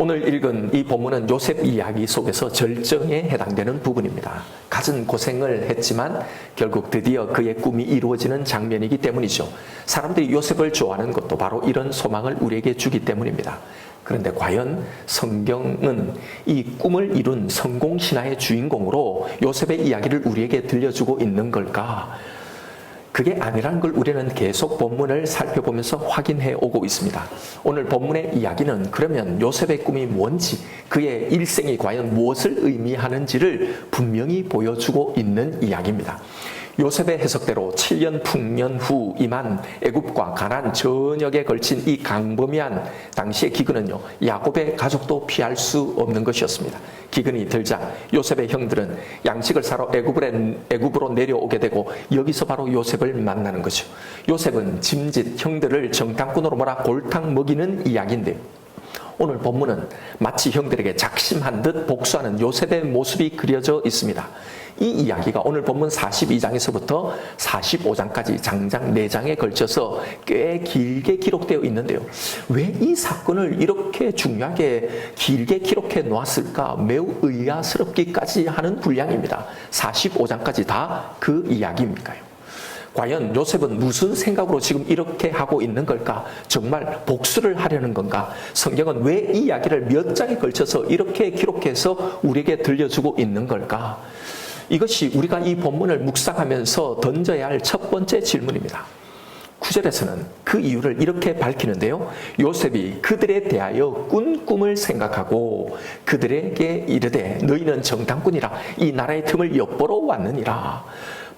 오늘 읽은 이 본문은 요셉 이야기 속에서 절정에 해당되는 부분입니다. 갖은 고생을 했지만 결국 드디어 그의 꿈이 이루어지는 장면이기 때문이죠. 사람들이 요셉을 좋아하는 것도 바로 이런 소망을 우리에게 주기 때문입니다. 그런데 과연 성경은 이 꿈을 이룬 성공신화의 주인공으로 요셉의 이야기를 우리에게 들려주고 있는 걸까? 그게 아니라는 걸 우리는 계속 본문을 살펴보면서 확인해 오고 있습니다. 오늘 본문의 이야기는 그러면 요셉의 꿈이 뭔지, 그의 일생이 과연 무엇을 의미하는지를 분명히 보여주고 있는 이야기입니다. 요셉의 해석대로 7년 풍년 후 임한 애굽과 가나안 전역에 걸친 이 강범위한 당시의 기근은요, 야곱의 가족도 피할 수 없는 것이었습니다. 기근이 들자 요셉의 형들은 양식을 사러 애굽으로 내려오게 되고 여기서 바로 요셉을 만나는 거죠. 요셉은 짐짓 형들을 정탐꾼으로 몰아 골탕 먹이는 이야기인데요. 오늘 본문은 마치 형들에게 작심한 듯 복수하는 요셉의 모습이 그려져 있습니다. 이 이야기가 오늘 본문 42장에서부터 45장까지 장장 4장에 걸쳐서 꽤 길게 기록되어 있는데요. 왜 이 사건을 이렇게 중요하게 길게 기록해 놓았을까? 매우 의아스럽기까지 하는 분량입니다. 45장까지 다 그 이야기입니까요? 과연 요셉은 무슨 생각으로 지금 이렇게 하고 있는 걸까? 정말 복수를 하려는 건가? 성경은 왜 이 이야기를 몇 장에 걸쳐서 이렇게 기록해서 우리에게 들려주고 있는 걸까? 이것이 우리가 이 본문을 묵상하면서 던져야 할 첫 번째 질문입니다. 9절에서는 그 이유를 이렇게 밝히는데요. 요셉이 그들에 대하여 꾼 꿈을 생각하고 그들에게 이르되 너희는 정탐꾼이라 이 나라의 틈을 엿보러 왔느니라.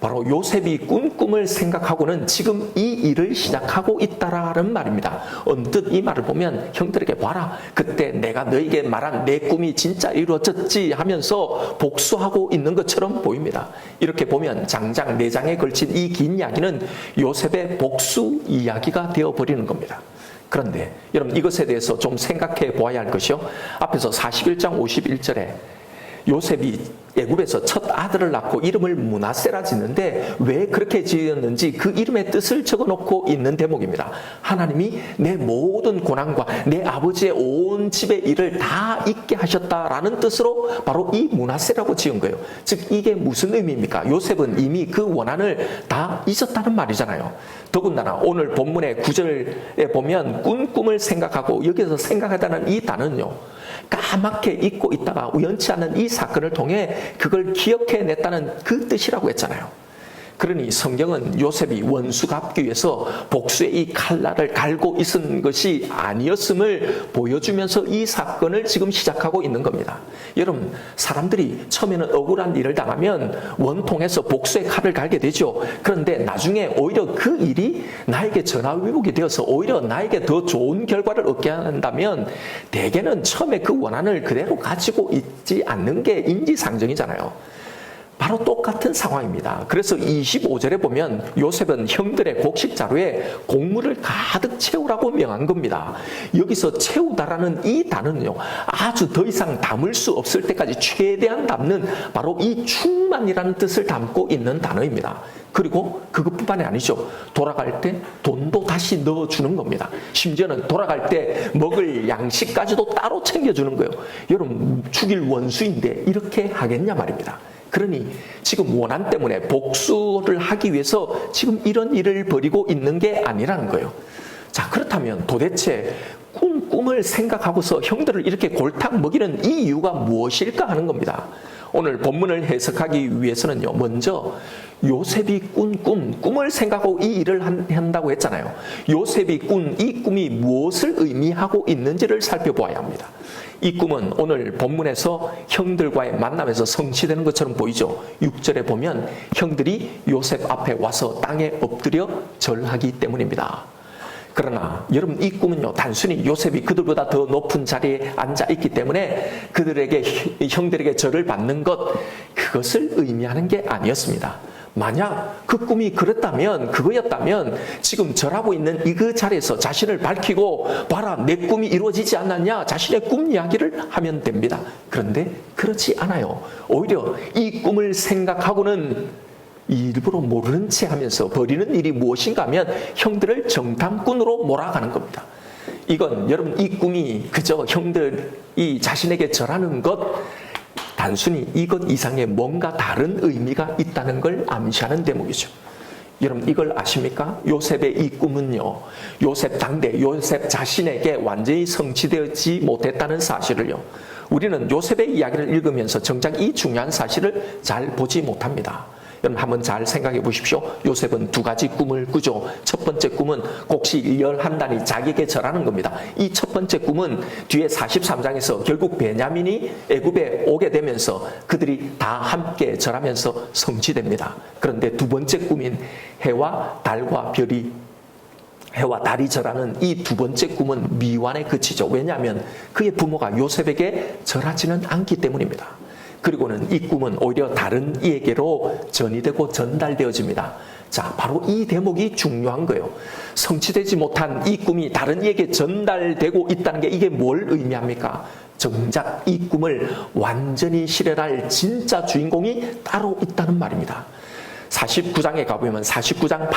바로 요셉이 꾼 꿈을 생각하고는 지금 이 일을 시작하고 있다라는 말입니다. 언뜻 이 말을 보면 형들에게 봐라, 그때 내가 너에게 말한 내 꿈이 진짜 이루어졌지 하면서 복수하고 있는 것처럼 보입니다. 이렇게 보면 장장 4장에 걸친 이 긴 이야기는 요셉의 복수 이야기가 되어버리는 겁니다. 그런데 여러분, 이것에 대해서 좀 생각해 보아야 할 것이요, 앞에서 41장 51절에 요셉이 애굽에서 첫 아들을 낳고 이름을 므낫세라 짓는데 왜 그렇게 지었는지 그 이름의 뜻을 적어놓고 있는 대목입니다. 하나님이 내 모든 고난과 내 아버지의 온 집의 일을 다 잊게 하셨다라는 뜻으로 바로 이 므낫세라고 지은 거예요. 즉 이게 무슨 의미입니까? 요셉은 이미 그 원한을 다 잊었다는 말이잖아요. 더군다나 오늘 본문의 9절에 보면 꾼 꿈을 생각하고, 여기서 생각하다는 이 단어는요, 까맣게 잊고 있다가 우연치 않은 이 사건을 통해 그걸 기억해냈다는 그 뜻이라고 했잖아요. 그러니 성경은 요셉이 원수 갚기 위해서 복수의 이 칼날을 갈고 있은 것이 아니었음을 보여주면서 이 사건을 지금 시작하고 있는 겁니다. 여러분, 사람들이 처음에는 억울한 일을 당하면 원통해서 복수의 칼을 갈게 되죠. 그런데 나중에 오히려 그 일이 나에게 전화위복이 되어서 오히려 나에게 더 좋은 결과를 얻게 한다면 대개는 처음에 그 원한을 그대로 가지고 있지 않는 게 인지상정이잖아요. 바로 똑같은 상황입니다. 그래서 25절에 보면 요셉은 형들의 곡식 자루에 곡물을 가득 채우라고 명한 겁니다. 여기서 채우다라는 이 단어는요, 아주 더 이상 담을 수 없을 때까지 최대한 담는 바로 이 충만이라는 뜻을 담고 있는 단어입니다. 그리고 그것뿐만이 아니죠. 돌아갈 때 돈도 다시 넣어주는 겁니다. 심지어는 돌아갈 때 먹을 양식까지도 따로 챙겨주는 거예요. 여러분, 죽일 원수인데 이렇게 하겠냐 말입니다. 그러니 지금 원한 때문에 복수를 하기 위해서 지금 이런 일을 벌이고 있는 게 아니라는 거예요. 자, 그렇다면 도대체 꿈을 생각하고서 형들을 이렇게 골탕 먹이는 이 이유가 무엇일까 하는 겁니다. 오늘 본문을 해석하기 위해서는요, 먼저 요셉이 꾼 꿈을 생각하고 이 일을 한다고 했잖아요. 요셉이 꾼 이 꿈이 무엇을 의미하고 있는지를 살펴보아야 합니다. 이 꿈은 오늘 본문에서 형들과의 만남에서 성취되는 것처럼 보이죠. 6절에 보면 형들이 요셉 앞에 와서 땅에 엎드려 절하기 때문입니다. 그러나 여러분, 이 꿈은요, 단순히 요셉이 그들보다 더 높은 자리에 앉아 있기 때문에 형들에게 절을 받는 것, 그것을 의미하는 게 아니었습니다. 만약 그 꿈이 그거였다면 지금 절하고 있는 이 그 자리에서 자신을 밝히고 봐라, 내 꿈이 이루어지지 않았냐, 자신의 꿈 이야기를 하면 됩니다. 그런데 그렇지 않아요. 오히려 이 꿈을 생각하고는 일부러 모르는 채 하면서 벌이는 일이 무엇인가 하면 형들을 정탐꾼으로 몰아가는 겁니다. 이건 여러분 이 꿈이 그저 형들이 자신에게 절하는 것, 단순히 이것 이상의 뭔가 다른 의미가 있다는 걸 암시하는 대목이죠. 여러분 이걸 아십니까? 요셉의 이 꿈은요, 요셉 당대, 요셉 자신에게 완전히 성취되지 못했다는 사실을요, 우리는 요셉의 이야기를 읽으면서 정작 이 중요한 사실을 잘 보지 못합니다. 여러분 한번 잘 생각해 보십시오. 요셉은 두 가지 꿈을 꾸죠. 첫 번째 꿈은 곡식 11단이 자기에게 절하는 겁니다. 이 첫 번째 꿈은 뒤에 43장에서 결국 베냐민이 애굽에 오게 되면서 그들이 다 함께 절하면서 성취됩니다. 그런데 두 번째 꿈인 해와 달이 절하는 이 두 번째 꿈은 미완에 그치죠. 왜냐하면 그의 부모가 요셉에게 절하지는 않기 때문입니다. 그리고는 이 꿈은 오히려 다른 이에게로 전이되고 전달되어집니다. 자, 바로 이 대목이 중요한 거예요. 성취되지 못한 이 꿈이 다른 이에게 전달되고 있다는 게 이게 뭘 의미합니까? 정작 이 꿈을 완전히 실현할 진짜 주인공이 따로 있다는 말입니다. 49장에 가보면 49장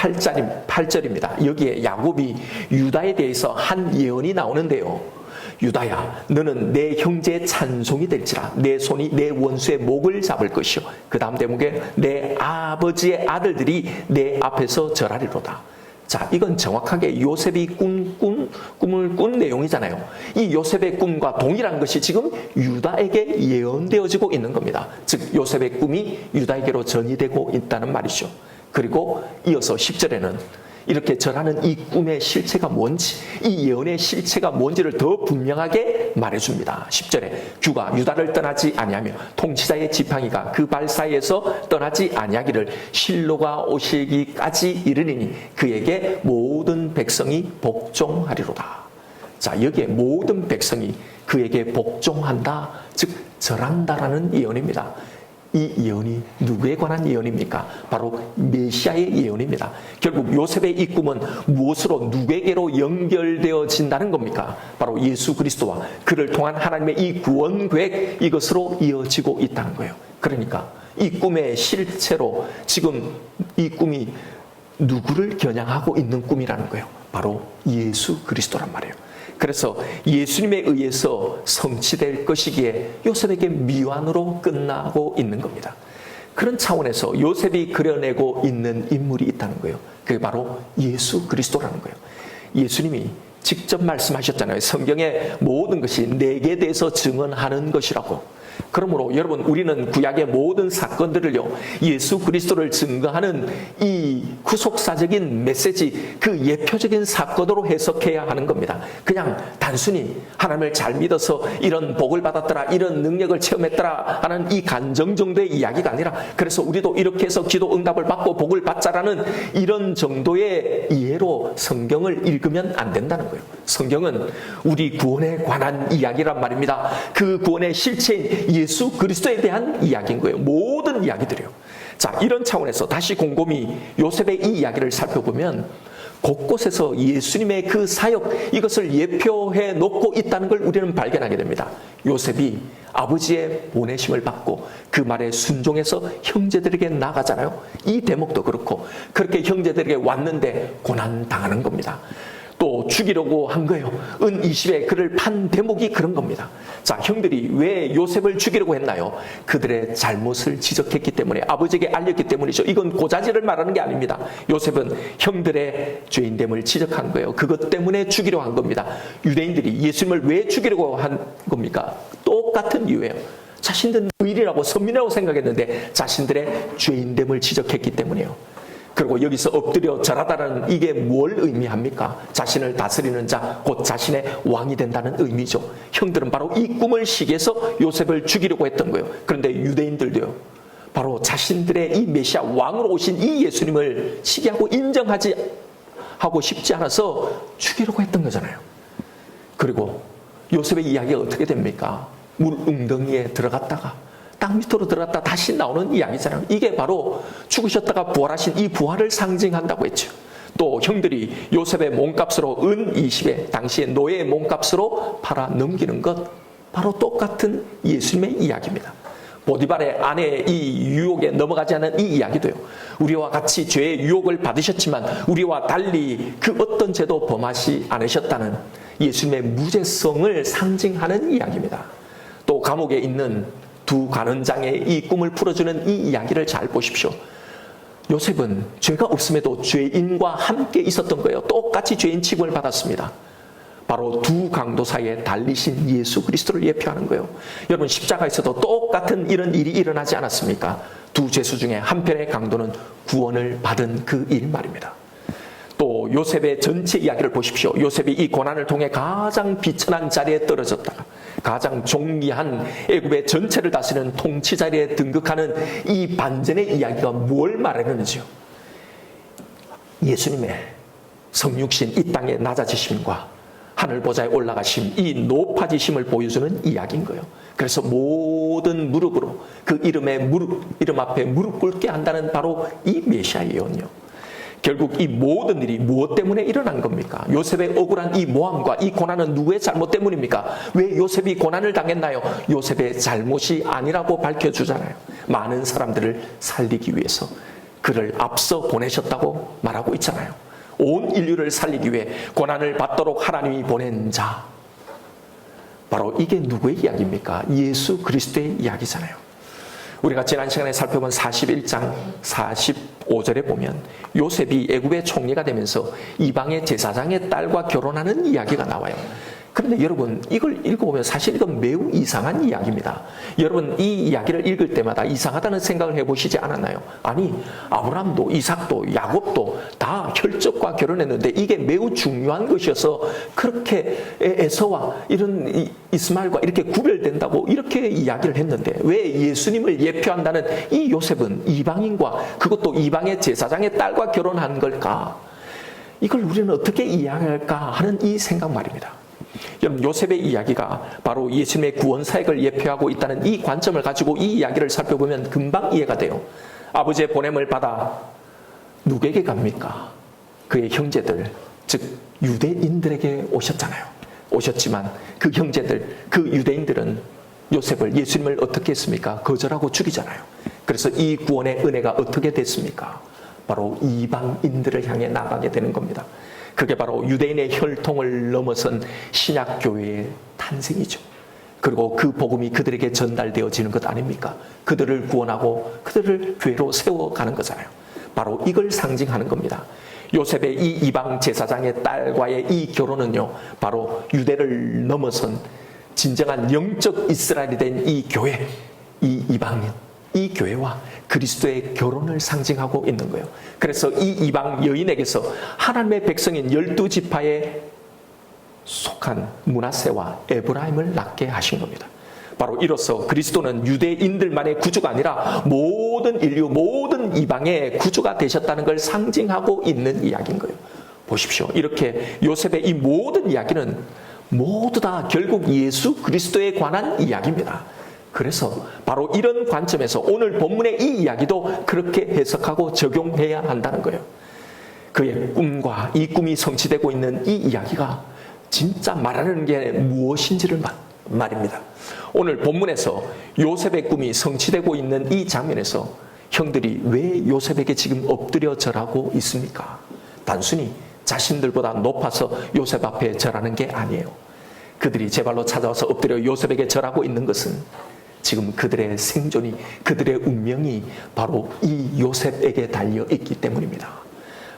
8절입니다. 여기에 야곱이 유다에 대해서 한 예언이 나오는데요. 유다야, 너는 내 형제의 찬송이 될지라. 내 손이 내 원수의 목을 잡을 것이요. 그 다음 대목에 내 아버지의 아들들이 내 앞에서 절하리로다. 자, 이건 정확하게 요셉이 꿈을 꾼 내용이잖아요. 이 요셉의 꿈과 동일한 것이 지금 유다에게 예언되어지고 있는 겁니다. 즉 요셉의 꿈이 유다에게로 전이되고 있다는 말이죠. 그리고 이어서 10절에는 이렇게 절하는 이 꿈의 실체가 뭔지, 이 예언의 실체가 뭔지를 더 분명하게 말해줍니다. 10절에 규가 유다를 떠나지 아니하며 통치자의 지팡이가 그 발 사이에서 떠나지 아니하기를 실로가 오시기까지 이르리니 그에게 모든 백성이 복종하리로다. 자, 여기에 모든 백성이 그에게 복종한다, 즉 절한다라는 예언입니다. 이 예언이 누구에 관한 예언입니까? 바로 메시아의 예언입니다. 결국 요셉의 이 꿈은 무엇으로 누구에게로 연결되어진다는 겁니까? 바로 예수 그리스도와 그를 통한 하나님의 이 구원 계획, 이것으로 이어지고 있다는 거예요. 그러니까 이 꿈의 실체로 지금 이 꿈이 누구를 겨냥하고 있는 꿈이라는 거예요. 바로 예수 그리스도란 말이에요. 그래서 예수님에 의해서 성취될 것이기에 요셉에게 미완으로 끝나고 있는 겁니다. 그런 차원에서 요셉이 그려내고 있는 인물이 있다는 거예요. 그게 바로 예수 그리스도라는 거예요. 예수님이 직접 말씀하셨잖아요. 성경의 모든 것이 내게 대해서 증언하는 것이라고. 그러므로 여러분, 우리는 구약의 모든 사건들을요, 예수 그리스도를 증거하는 이 구속사적인 메시지, 그 예표적인 사건으로 해석해야 하는 겁니다. 그냥 단순히 하나님을 잘 믿어서 이런 복을 받았더라, 이런 능력을 체험했더라 하는 이 간정 정도의 이야기가 아니라, 그래서 우리도 이렇게 해서 기도 응답을 받고 복을 받자라는 이런 정도의 이해로 성경을 읽으면 안 된다는 거예요. 성경은 우리 구원에 관한 이야기란 말입니다. 그 구원의 실체인 예수 그리스도에 대한 이야기인 거예요. 모든 이야기들이요. 자, 이런 차원에서 다시 곰곰이 요셉의 이 이야기를 살펴보면 곳곳에서 예수님의 그 사역, 이것을 예표해 놓고 있다는 걸 우리는 발견하게 됩니다. 요셉이 아버지의 보내심을 받고 그 말에 순종해서 형제들에게 나가잖아요. 이 대목도 그렇고, 그렇게 형제들에게 왔는데 고난당하는 겁니다. 또 죽이려고 한 거예요. 은 20에 그를 판 대목이 그런 겁니다. 자, 형들이 왜 요셉을 죽이려고 했나요? 그들의 잘못을 지적했기 때문에, 아버지에게 알렸기 때문이죠. 이건 고자질을 말하는 게 아닙니다. 요셉은 형들의 죄인됨을 지적한 거예요. 그것 때문에 죽이려고 한 겁니다. 유대인들이 예수님을 왜 죽이려고 한 겁니까? 똑같은 이유예요. 자신들은 의리라고 선민이라고 생각했는데 자신들의 죄인됨을 지적했기 때문이에요. 그리고 여기서 엎드려 절하다는 이게 뭘 의미합니까? 자신을 다스리는 자, 곧 자신의 왕이 된다는 의미죠. 형들은 바로 이 꿈을 시기해서 요셉을 죽이려고 했던 거예요. 그런데 유대인들도요, 바로 자신들의 이 메시아 왕으로 오신 이 예수님을 시기하고 인정하지 하고 싶지 않아서 죽이려고 했던 거잖아요. 그리고 요셉의 이야기가 어떻게 됩니까? 물 웅덩이에 들어갔다가 땅 밑으로 들어갔다 다시 나오는 이야기잖아요. 이게 바로 죽으셨다가 부활하신 이 부활을 상징한다고 했죠. 또 형들이 요셉의 몸값으로 은 20에 당시의 노예의 몸값으로 팔아 넘기는 것, 바로 똑같은 예수님의 이야기입니다. 보디발의 아내의 이 유혹에 넘어가지 않은 이 이야기도요, 우리와 같이 죄의 유혹을 받으셨지만 우리와 달리 그 어떤 죄도 범하지 않으셨다는 예수님의 무죄성을 상징하는 이야기입니다. 또 감옥에 있는 두 간원장의 이 꿈을 풀어주는 이 이야기를 잘 보십시오. 요셉은 죄가 없음에도 죄인과 함께 있었던 거예요. 똑같이 죄인 취급을 받았습니다. 바로 두 강도 사이에 달리신 예수 그리스도를 예표하는 거예요. 여러분, 십자가에서도 똑같은 이런 일이 일어나지 않았습니까? 두 죄수 중에 한편의 강도는 구원을 받은 그 일 말입니다. 또 요셉의 전체 이야기를 보십시오. 요셉이 이 고난을 통해 가장 비천한 자리에 떨어졌다가 가장 존귀한 애굽의 전체를 다스리는 통치 자리에 등극하는 이 반전의 이야기가 뭘 말하는지요? 예수님의 성육신 이 땅에 낮아지심과 하늘 보좌에 올라가심, 이 높아지심을 보여주는 이야기인 거예요. 그래서 모든 무릎으로 그 이름 앞에 무릎 꿇게 한다는 바로 이 메시아 예언이요. 결국 이 모든 일이 무엇 때문에 일어난 겁니까? 요셉의 억울한 이 모함과 이 고난은 누구의 잘못 때문입니까? 왜 요셉이 고난을 당했나요? 요셉의 잘못이 아니라고 밝혀주잖아요. 많은 사람들을 살리기 위해서 그를 앞서 보내셨다고 말하고 있잖아요. 온 인류를 살리기 위해 고난을 받도록 하나님이 보낸 자. 바로 이게 누구의 이야기입니까? 예수 그리스도의 이야기잖아요. 우리가 지난 시간에 살펴본 41장 45절에 보면 요셉이 애굽의 총리가 되면서 이방의 제사장의 딸과 결혼하는 이야기가 나와요. 그런데 여러분, 이걸 읽어보면 사실 이건 매우 이상한 이야기입니다. 여러분, 이 이야기를 읽을 때마다 이상하다는 생각을 해보시지 않았나요? 아니, 아브라함도 이삭도 야곱도 다 혈족과 결혼했는데 이게 매우 중요한 것이어서 그렇게 에서와 이런 이스마엘과 이렇게 구별된다고 이렇게 이야기를 했는데 왜 예수님을 예표한다는 이 요셉은 이방인과 그것도 이방의 제사장의 딸과 결혼한 걸까? 이걸 우리는 어떻게 이해할까 하는 이 생각 말입니다. 여러분, 요셉의 이야기가 바로 예수님의 구원 사역을 예표하고 있다는 이 관점을 가지고 이 이야기를 살펴보면 금방 이해가 돼요. 아버지의 보냄을 받아 누구에게 갑니까? 그의 형제들, 즉 유대인들에게 오셨잖아요. 오셨지만 그 형제들, 그 유대인들은 요셉을, 예수님을 어떻게 했습니까? 거절하고 죽이잖아요. 그래서 이 구원의 은혜가 어떻게 됐습니까? 바로 이방인들을 향해 나가게 되는 겁니다. 그게 바로 유대인의 혈통을 넘어선 신약교회의 탄생이죠. 그리고 그 복음이 그들에게 전달되어지는 것 아닙니까? 그들을 구원하고 그들을 교회로 세워가는 거잖아요. 바로 이걸 상징하는 겁니다. 요셉의 이 이방 제사장의 딸과의 이 결혼은요, 바로 유대를 넘어선 진정한 영적 이스라엘이 된 이 교회, 이 이방인, 이 교회와 그리스도의 결혼을 상징하고 있는 거예요. 그래서 이 이방 여인에게서 하나님의 백성인 12지파에 속한 므낫세와 에브라임을 낳게 하신 겁니다. 바로 이로써 그리스도는 유대인들만의 구주가 아니라 모든 인류, 모든 이방의 구주가 되셨다는 걸 상징하고 있는 이야기인 거예요. 보십시오. 이렇게 요셉의 이 모든 이야기는 모두 다 결국 예수 그리스도에 관한 이야기입니다. 그래서 바로 이런 관점에서 오늘 본문의 이 이야기도 그렇게 해석하고 적용해야 한다는 거예요. 그의 꿈과 이 꿈이 성취되고 있는 이 이야기가 진짜 말하는 게 무엇인지를 말입니다. 오늘 본문에서 요셉의 꿈이 성취되고 있는 이 장면에서 형들이 왜 요셉에게 지금 엎드려 절하고 있습니까? 단순히 자신들보다 높아서 요셉 앞에 절하는 게 아니에요. 그들이 제 발로 찾아와서 엎드려 요셉에게 절하고 있는 것은 지금 그들의 생존이, 그들의 운명이 바로 이 요셉에게 달려 있기 때문입니다.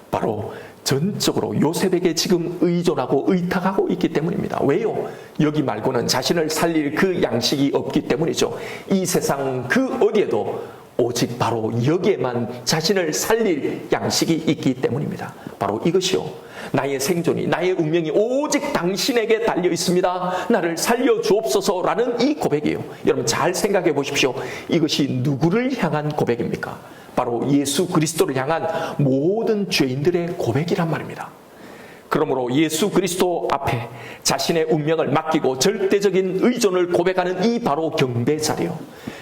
바로 전적으로 요셉에게 지금 의존하고 의탁하고 있기 때문입니다. 왜요? 여기 말고는 자신을 살릴 그 양식이 없기 때문이죠. 이 세상 그 어디에도 오직 바로 여기에만 자신을 살릴 양식이 있기 때문입니다. 바로 이것이요. 나의 생존이, 나의 운명이 오직 당신에게 달려 있습니다. 나를 살려 주옵소서라는 이 고백이에요. 여러분 잘 생각해 보십시오. 이것이 누구를 향한 고백입니까? 바로 예수 그리스도를 향한 모든 죄인들의 고백이란 말입니다. 그러므로 예수 그리스도 앞에 자신의 운명을 맡기고 절대적인 의존을 고백하는 이 바로 경배 자리요.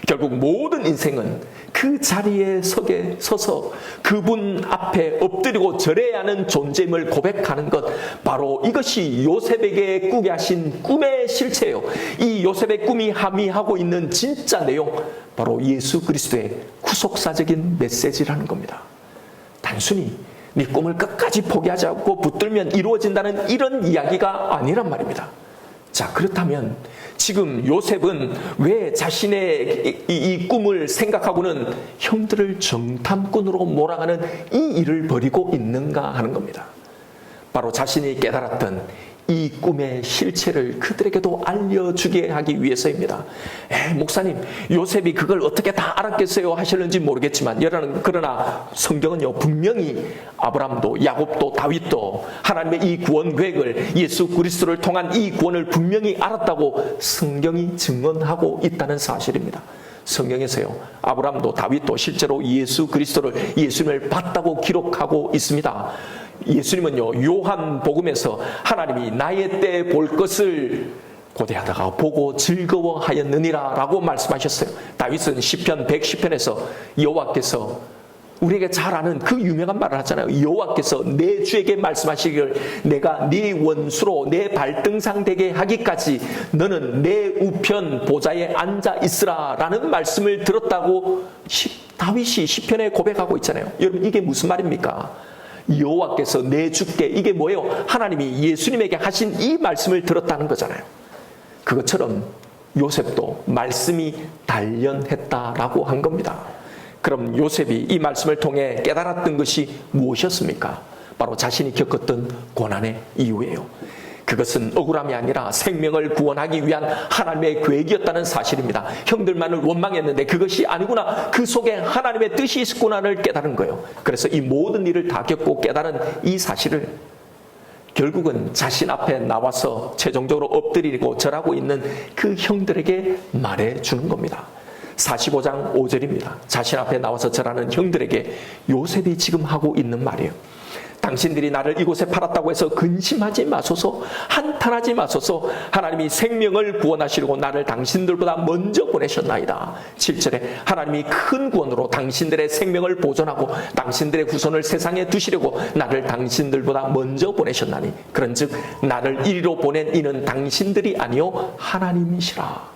결국 모든 인생은 그 자리에 서서 그분 앞에 엎드리고 절해야 하는 존재임을 고백하는 것, 바로 이것이 요셉에게 꾸게 하신 꿈의 실체예요. 이 요셉의 꿈이 함의하고 있는 진짜 내용, 바로 예수 그리스도의 구속사적인 메시지라는 겁니다. 단순히 네 꿈을 끝까지 포기하지 않고 붙들면 이루어진다는 이런 이야기가 아니란 말입니다. 자, 그렇다면 지금 요셉은 왜 자신의 이 꿈을 생각하고는 형들을 정탐꾼으로 몰아가는 이 일을 벌이고 있는가 하는 겁니다. 바로 자신이 깨달았던 이 꿈의 실체를 그들에게도 알려주게 하기 위해서입니다. 목사님, 요셉이 그걸 어떻게 다 알았겠어요 하셨는지 모르겠지만, 그러나 성경은요, 분명히 아브라함도 야곱도 다윗도 하나님의 이 구원 계획을, 예수 그리스도를 통한 이 구원을 분명히 알았다고 성경이 증언하고 있다는 사실입니다. 성경에서요, 아브라함도 다윗도 실제로 예수 그리스도를, 예수님을 봤다고 기록하고 있습니다. 예수님은요, 요한복음에서 하나님이 나의 때 볼 것을 고대하다가 보고 즐거워하였느니라 라고 말씀하셨어요. 다윗은 시편 110편에서 여호와께서, 우리에게 잘 아는 그 유명한 말을 하잖아요. 여호와께서 내 주에게 말씀하시기를 내가 네 원수로 내 발등상 되게 하기까지 너는 내 우편 보좌에 앉아 있으라 라는 말씀을 들었다고 다윗이 시편에 고백하고 있잖아요. 여러분, 이게 무슨 말입니까? 여호와께서 내 주께, 이게 뭐예요? 하나님이 예수님에게 하신 이 말씀을 들었다는 거잖아요. 그것처럼 요셉도 말씀이 단련했다라고 한 겁니다. 그럼 요셉이 이 말씀을 통해 깨달았던 것이 무엇이었습니까? 바로 자신이 겪었던 고난의 이유예요. 그것은 억울함이 아니라 생명을 구원하기 위한 하나님의 계획이었다는 사실입니다. 형들만을 원망했는데 그것이 아니구나, 그 속에 하나님의 뜻이 있었구나를 깨달은 거예요. 그래서 이 모든 일을 다 겪고 깨달은 이 사실을 결국은 자신 앞에 나와서 최종적으로 엎드리고 절하고 있는 그 형들에게 말해주는 겁니다. 45장 5절입니다. 자신 앞에 나와서 절하는 형들에게 요셉이 지금 하고 있는 말이에요. 당신들이 나를 이곳에 팔았다고 해서 근심하지 마소서, 한탄하지 마소서. 하나님이 생명을 구원하시려고 나를 당신들보다 먼저 보내셨나이다. 7절에 하나님이 큰 구원으로 당신들의 생명을 보존하고 당신들의 후손을 세상에 두시려고 나를 당신들보다 먼저 보내셨나니 그런즉 나를 이리로 보낸 이는 당신들이 아니요 하나님이시라.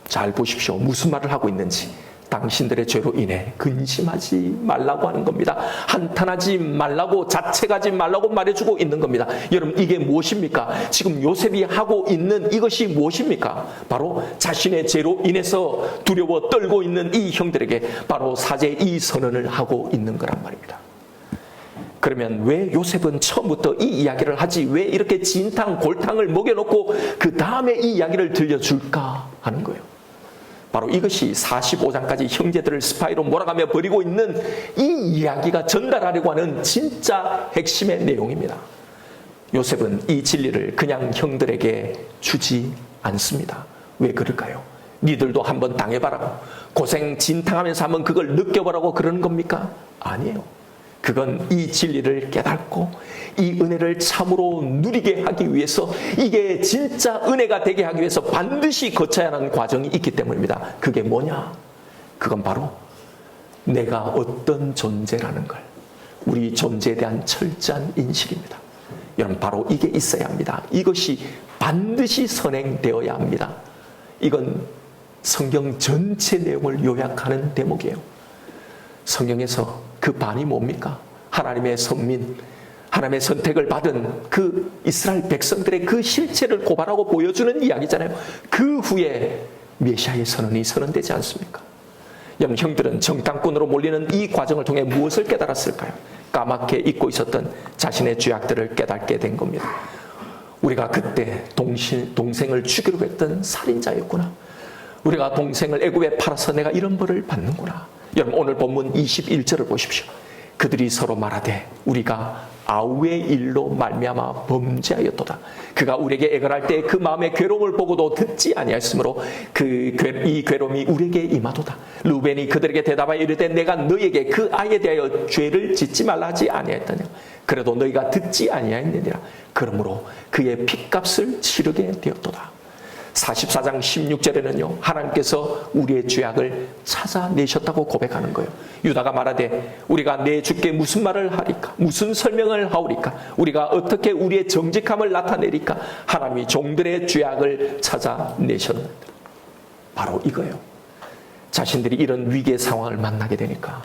잘 보십시오. 무슨 말을 하고 있는지. 당신들의 죄로 인해 근심하지 말라고 하는 겁니다. 한탄하지 말라고, 자책하지 말라고 말해주고 있는 겁니다. 여러분, 이게 무엇입니까? 지금 요셉이 하고 있는 이것이 무엇입니까? 바로 자신의 죄로 인해서 두려워 떨고 있는 이 형들에게 바로 사죄의 이 선언을 하고 있는 거란 말입니다. 그러면 왜 요셉은 처음부터 이 이야기를 하지, 왜 이렇게 진탕 골탕을 먹여놓고 그 다음에 이 이야기를 들려줄까 하는 거예요. 바로 이것이 45장까지 형제들을 스파이로 몰아가며 버리고 있는 이 이야기가 전달하려고 하는 진짜 핵심의 내용입니다. 요셉은 이 진리를 그냥 형들에게 주지 않습니다. 왜 그럴까요? 니들도 한번 당해봐라고, 고생 진탕하면서 한번 그걸 느껴보라고 그러는 겁니까? 아니에요. 그건 이 진리를 깨닫고 이 은혜를 참으로 누리게 하기 위해서, 이게 진짜 은혜가 되게 하기 위해서 반드시 거쳐야 하는 과정이 있기 때문입니다. 그게 뭐냐? 그건 바로 내가 어떤 존재라는 걸, 우리 존재에 대한 철저한 인식입니다. 여러분, 바로 이게 있어야 합니다. 이것이 반드시 선행되어야 합니다. 이건 성경 전체 내용을 요약하는 대목이에요. 성경에서 그 반이 뭡니까? 하나님의 선민, 하나님의 선택을 받은 그 이스라엘 백성들의 그 실체를 고발하고 보여주는 이야기잖아요. 그 후에 메시아의 선언이 선언되지 않습니까? 여러분, 형들은 정탐꾼으로 몰리는 이 과정을 통해 무엇을 깨달았을까요? 까맣게 잊고 있었던 자신의 죄악들을 깨닫게 된 겁니다. 우리가 그때 동생을 죽이려고 했던 살인자였구나. 우리가 동생을 애굽에 팔아서 내가 이런 벌을 받는구나. 여러분, 오늘 본문 21절을 보십시오. 그들이 서로 말하되 우리가 아우의 일로 말미암아 범죄하였도다. 그가 우리에게 애걸할 때 그 마음의 괴로움을 보고도 듣지 아니하였으므로 이 괴로움이 우리에게 임하도다. 루벤이 그들에게 대답하여 이르되 내가 너희에게 그 아이에 대하여 죄를 짓지 말라 하지 아니하였더냐. 그래도 너희가 듣지 아니하였느니라. 그러므로 그의 핏값을 치르게 되었도다. 44장 16절에는요, 하나님께서 우리의 죄악을 찾아내셨다고 고백하는 거예요. 유다가 말하되 우리가 내 주께 무슨 말을 하리까? 무슨 설명을 하오리까? 우리가 어떻게 우리의 정직함을 나타내리까? 하나님이 종들의 죄악을 찾아내셨는데, 바로 이거예요. 자신들이 이런 위기의 상황을 만나게 되니까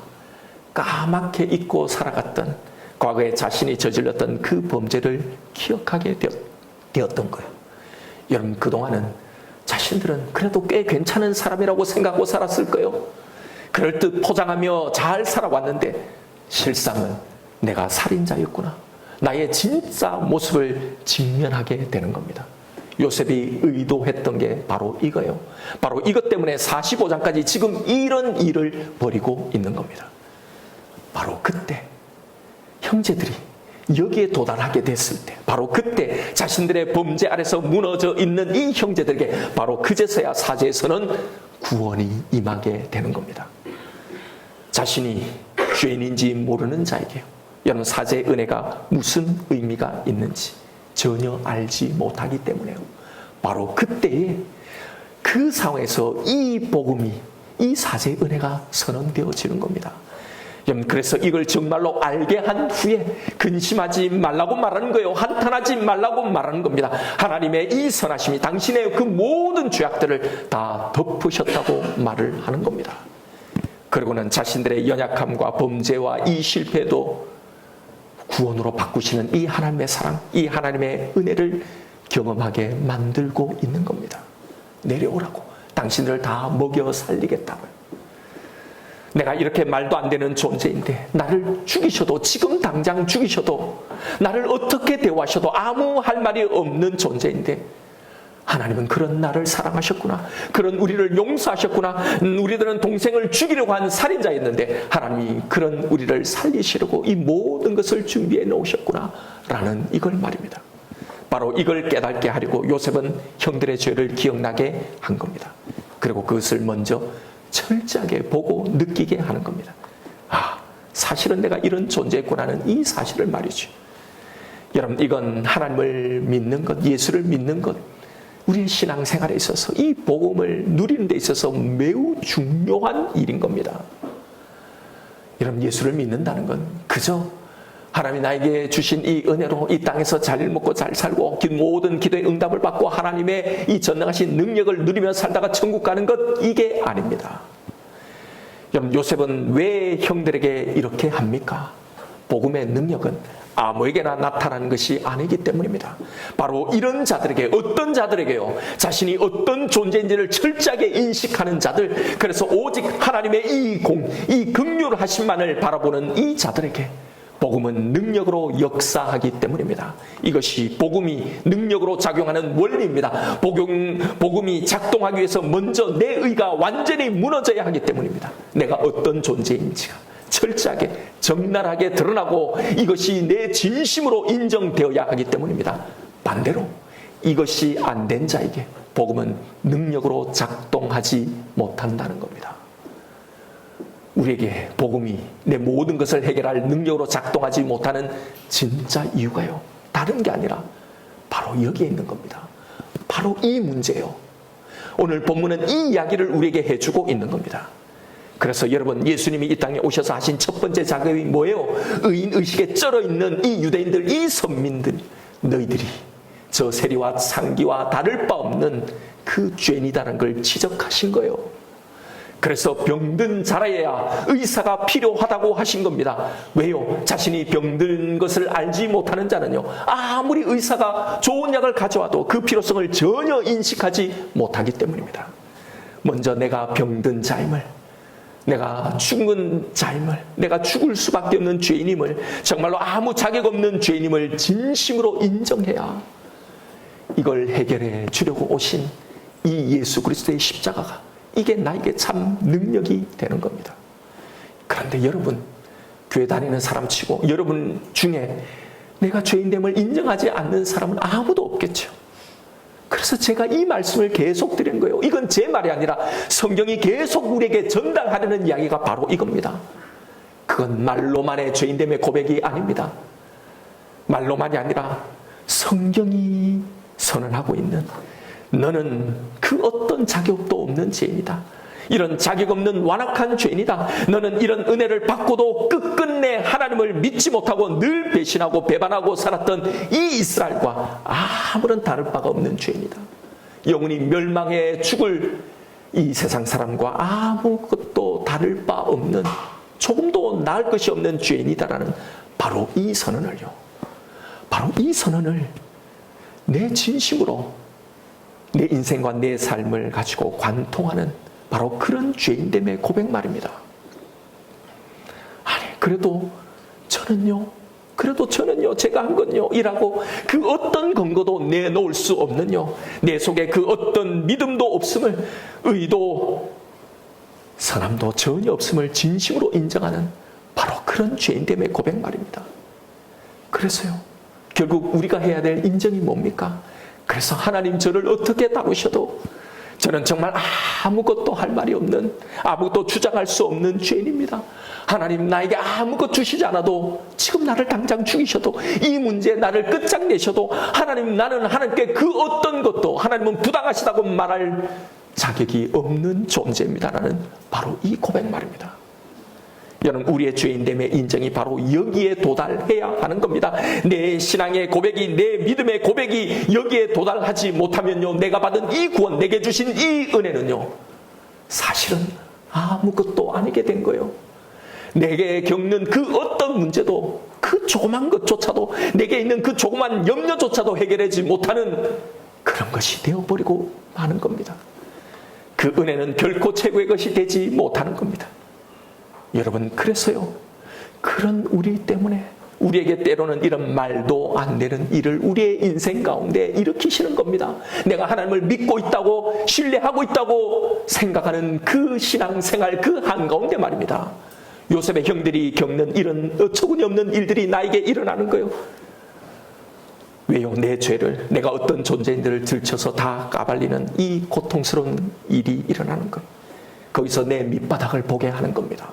까맣게 잊고 살아갔던 과거에 자신이 저질렀던 그 범죄를 기억하게 되었던 거예요. 여러분, 그동안은 자신들은 그래도 꽤 괜찮은 사람이라고 생각하고 살았을 거예요. 그럴듯 포장하며 잘 살아왔는데 실상은 내가 살인자였구나, 나의 진짜 모습을 직면하게 되는 겁니다. 요셉이 의도했던 게 바로 이거예요. 바로 이것 때문에 45장까지 지금 이런 일을 벌이고 있는 겁니다. 바로 그때 형제들이 여기에 도달하게 됐을 때, 바로 그때 자신들의 범죄 아래서 무너져 있는 이 형제들에게 바로 그제서야 사제에서는 구원이 임하게 되는 겁니다. 자신이 죄인인지 모르는 자에게요, 여러분, 사제의 은혜가 무슨 의미가 있는지 전혀 알지 못하기 때문에요. 바로 그때에 그 상황에서 이 복음이, 이 사제의 은혜가 선언되어지는 겁니다. 여러분, 그래서 이걸 정말로 알게 한 후에 근심하지 말라고 말하는 거예요. 한탄하지 말라고 말하는 겁니다. 하나님의 이 선하심이 당신의 그 모든 죄악들을 다 덮으셨다고 말을 하는 겁니다. 그리고는 자신들의 연약함과 범죄와 이 실패도 구원으로 바꾸시는 이 하나님의 사랑, 이 하나님의 은혜를 경험하게 만들고 있는 겁니다. 내려오라고, 당신들을 다 먹여 살리겠다고요. 내가 이렇게 말도 안 되는 존재인데 나를 죽이셔도, 지금 당장 죽이셔도, 나를 어떻게 대우하셔도 아무 할 말이 없는 존재인데 하나님은 그런 나를 사랑하셨구나, 그런 우리를 용서하셨구나, 우리들은 동생을 죽이려고 한 살인자였는데 하나님이 그런 우리를 살리시려고 이 모든 것을 준비해 놓으셨구나 라는 이걸 말입니다. 바로 이걸 깨닫게 하려고 요셉은 형들의 죄를 기억나게 한 겁니다. 그리고 그것을 먼저 철저하게 보고 느끼게 하는 겁니다. 아, 사실은 내가 이런 존재였구나 하는 이 사실을 말이죠. 여러분, 이건 하나님을 믿는 것, 예수를 믿는 것, 우리의 신앙생활에 있어서 이 복음을 누리는 데 있어서 매우 중요한 일인 겁니다. 여러분, 예수를 믿는다는 건 그저 하나님이 나에게 주신 이 은혜로 이 땅에서 잘 먹고 잘 살고 모든 기도의 응답을 받고 하나님의 이 전능하신 능력을 누리며 살다가 천국 가는 것, 이게 아닙니다. 여러분, 요셉은 왜 형들에게 이렇게 합니까? 복음의 능력은 아무에게나 나타나는 것이 아니기 때문입니다. 바로 이런 자들에게, 어떤 자들에게요? 자신이 어떤 존재인지를 철저하게 인식하는 자들, 그래서 오직 하나님의 이 긍휼하심만을 바라보는 이 자들에게 복음은 능력으로 역사하기 때문입니다. 이것이 복음이 능력으로 작용하는 원리입니다. 복음이 작동하기 위해서 먼저 내 의가 완전히 무너져야 하기 때문입니다. 내가 어떤 존재인지가 철저하게 적나라하게 드러나고 이것이 내 진심으로 인정되어야 하기 때문입니다. 반대로 이것이 안 된 자에게 복음은 능력으로 작동하지 못한다는 겁니다. 우리에게 복음이 내 모든 것을 해결할 능력으로 작동하지 못하는 진짜 이유가요, 다른 게 아니라 바로 여기에 있는 겁니다. 바로 이 문제예요. 오늘 본문은 이 이야기를 우리에게 해주고 있는 겁니다. 그래서 여러분, 예수님이 이 땅에 오셔서 하신 첫 번째 작업이 뭐예요? 의인의식에 쩔어있는 이 유대인들, 이 선민들, 너희들이 저 세리와 상기와 다를 바 없는 그 죄인이라는 걸 지적하신 거예요. 그래서 병든 자라야 의사가 필요하다고 하신 겁니다. 왜요? 자신이 병든 것을 알지 못하는 자는요, 아무리 의사가 좋은 약을 가져와도 그 필요성을 전혀 인식하지 못하기 때문입니다. 먼저 내가 병든 자임을, 내가 죽은 자임을, 내가 죽을 수밖에 없는 죄인임을, 정말로 아무 자격 없는 죄인임을 진심으로 인정해야 이걸 해결해 주려고 오신 이 예수 그리스도의 십자가가, 이게 나에게 참 능력이 되는 겁니다. 그런데 여러분, 교회 다니는 사람 치고 여러분 중에 내가 죄인됨을 인정하지 않는 사람은 아무도 없겠죠. 그래서 제가 이 말씀을 계속 드린 거예요. 이건 제 말이 아니라 성경이 계속 우리에게 전달하려는 이야기가 바로 이겁니다. 그건 말로만의 죄인됨의 고백이 아닙니다. 말로만이 아니라 성경이 선언하고 있는, 너는 그 어떤 자격도 없는 죄인이다. 이런 자격 없는 완악한 죄인이다. 너는 이런 은혜를 받고도 끝끝내 하나님을 믿지 못하고 늘 배신하고 배반하고 살았던 이 이스라엘과 아무런 다를 바가 없는 죄인이다. 영원히 멸망해 죽을 이 세상 사람과 아무것도 다를 바 없는 조금도 나을 것이 없는 죄인이다라는 바로 이 선언을요. 바로 이 선언을 내 진심으로 내 인생과 내 삶을 가지고 관통하는 바로 그런 죄인됨의 고백 말입니다. 아니, 그래도 저는요, 제가 한 건요, 이라고 그 어떤 근거도 내놓을 수 없는요, 내 속에 그 어떤 믿음도 없음을, 의도, 선함도 전혀 없음을 진심으로 인정하는 바로 그런 죄인됨의 고백 말입니다. 그래서요, 결국 우리가 해야 될 인정이 뭡니까? 그래서 하나님 저를 어떻게 다루셔도 저는 정말 아무것도 할 말이 없는, 아무것도 주장할 수 없는 죄인입니다. 하나님 나에게 아무것 주시지 않아도 지금 나를 당장 죽이셔도, 이 문제에 나를 끝장내셔도 하나님, 나는 하나님께 그 어떤 것도 하나님은 부당하시다고 말할 자격이 없는 존재입니다라는 바로 이 고백 말입니다. 여러분, 우리의 죄인됨의 인정이 바로 여기에 도달해야 하는 겁니다. 내 신앙의 고백이, 내 믿음의 고백이 여기에 도달하지 못하면요, 내가 받은 이 구원, 내게 주신 이 은혜는요, 사실은 아무것도 아니게 된 거예요. 내게 겪는 그 어떤 문제도, 그 조그만 것조차도, 내게 있는 그 조그만 염려조차도 해결하지 못하는 그런 것이 되어버리고 마는 겁니다. 그 은혜는 결코 최고의 것이 되지 못하는 겁니다. 여러분, 그래서요, 그런 우리 때문에 우리에게 때로는 이런 말도 안 되는 일을 우리의 인생 가운데 일으키시는 겁니다. 내가 하나님을 믿고 있다고, 신뢰하고 있다고 생각하는 그 신앙생활 그 한가운데 말입니다. 요셉의 형들이 겪는 이런 어처구니 없는 일들이 나에게 일어나는 거예요. 왜요? 내 죄를, 내가 어떤 존재인들을 들춰서 다 까발리는 이 고통스러운 일이 일어나는 거예요. 거기서 내 밑바닥을 보게 하는 겁니다.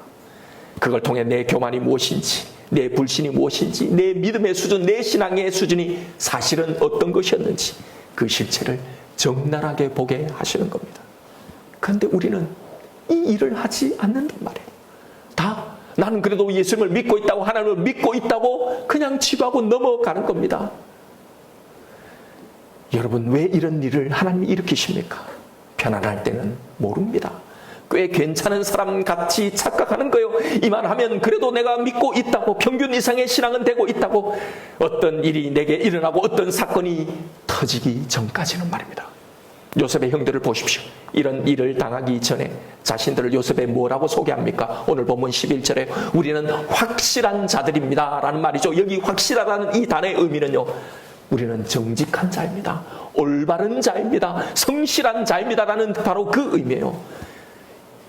그걸 통해 내 교만이 무엇인지, 내 불신이 무엇인지, 내 믿음의 수준, 내 신앙의 수준이 사실은 어떤 것이었는지 그 실체를 적나라하게 보게 하시는 겁니다. 그런데 우리는 이 일을 하지 않는단 말이에요. 다 나는 그래도 예수님을 믿고 있다고, 하나님을 믿고 있다고 그냥 지부하고 넘어가는 겁니다. 여러분, 왜 이런 일을 하나님이 일으키십니까? 편안할 때는 모릅니다. 꽤 괜찮은 사람 같이 착각하는 거예요. 이만하면 그래도 내가 믿고 있다고, 평균 이상의 신앙은 되고 있다고, 어떤 일이 내게 일어나고 어떤 사건이 터지기 전까지는 말입니다. 요셉의 형들을 보십시오. 이런 일을 당하기 전에 자신들을 요셉에 뭐라고 소개합니까? 오늘 본문 11절에 우리는 확실한 자들입니다 라는 말이죠. 여기 확실하다는 이 단어의 의미는요, 우리는 정직한 자입니다, 올바른 자입니다, 성실한 자입니다 라는 바로 그 의미예요.